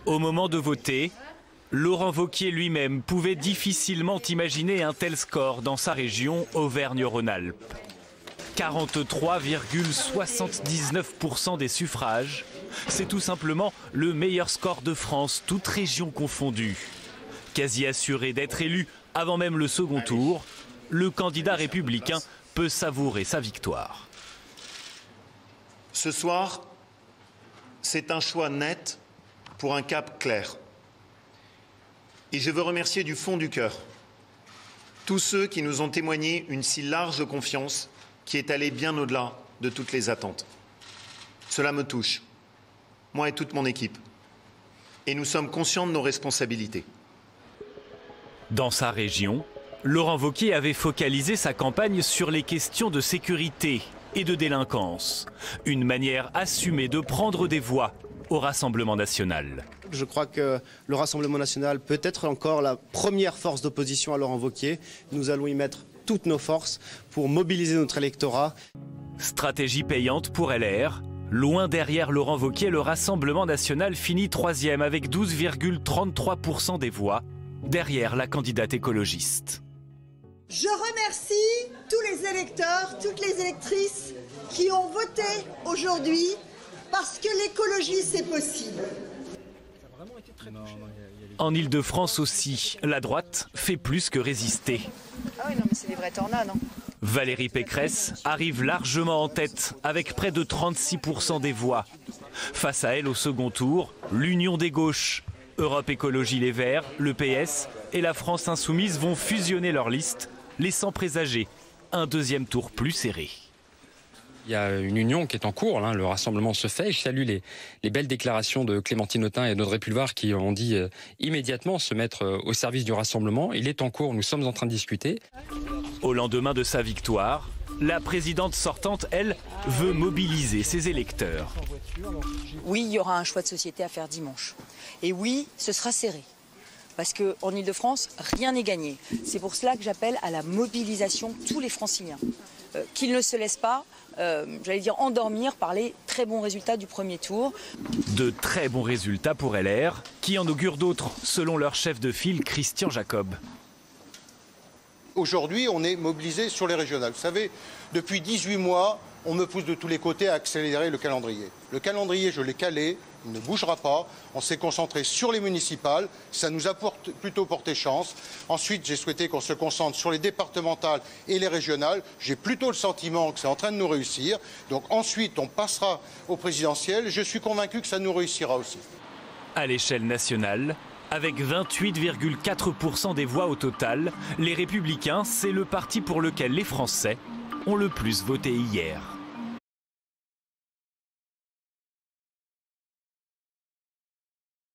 Au moment de voter, Laurent Wauquiez lui-même pouvait difficilement imaginer un tel score dans sa région Auvergne-Rhône-Alpes. 43,79% des suffrages, c'est tout simplement le meilleur score de France, toutes régions confondues. Quasi assuré d'être élu avant même le second tour, le candidat républicain peut savourer sa victoire. Ce soir, c'est un choix net pour un cap clair. Et je veux remercier du fond du cœur tous ceux qui nous ont témoigné une si large confiance qui est allée bien au-delà de toutes les attentes. Cela me touche, moi et toute mon équipe. Et nous sommes conscients de nos responsabilités. Dans sa région, Laurent Wauquiez avait focalisé sa campagne sur les questions de sécurité et de délinquance. Une manière assumée de prendre des voix au Rassemblement national. Je crois que le Rassemblement national peut être encore la première force d'opposition à Laurent Wauquiez. Nous allons y mettre toutes nos forces pour mobiliser notre électorat. Stratégie payante pour LR. Loin derrière Laurent Wauquiez, le Rassemblement national finit 3e avec 12,33% des voix, derrière la candidate écologiste. Je remercie tous les électeurs, toutes les électrices qui ont voté aujourd'hui parce que l'écologie, c'est possible. En Ile-de-France aussi, la droite fait plus que résister. Ah oui, non, mais c'est des vraies tornades. Hein. Valérie Pécresse arrive largement en tête avec près de 36% des voix. Face à elle au second tour, l'Union des gauches, Europe Écologie Les Verts, le PS et la France Insoumise vont fusionner leurs listes, laissant présager un deuxième tour plus serré. Il y a une union qui est en cours, hein, le rassemblement se fait. Je salue les belles déclarations de Clémentine Autain et d'Audrey Pulvar qui ont dit immédiatement se mettre au service du rassemblement. Il est en cours, nous sommes en train de discuter. Au lendemain de sa victoire, la présidente sortante, elle, veut mobiliser ses électeurs. Oui, il y aura un choix de société à faire dimanche. Et oui, ce sera serré. Parce qu'en Ile-de-France, rien n'est gagné. C'est pour cela que j'appelle à la mobilisation de tous les franciliens. Qu'ils ne se laissent pas, j'allais dire, endormir par les très bons résultats du premier tour. De très bons résultats pour LR, qui en augure d'autres, selon leur chef de file, Christian Jacob. Aujourd'hui, on est mobilisé sur les régionales. Vous savez, depuis 18 mois, on me pousse de tous les côtés à accélérer le calendrier. Le calendrier, je l'ai calé, il ne bougera pas. On s'est concentré sur les municipales, ça nous a plutôt porté chance. Ensuite, j'ai souhaité qu'on se concentre sur les départementales et les régionales. J'ai plutôt le sentiment que c'est en train de nous réussir. Donc ensuite, on passera au présidentiel. Je suis convaincu que ça nous réussira aussi. À l'échelle nationale, avec 28,4% des voix au total, les Républicains, c'est le parti pour lequel les Français ont le plus voté hier.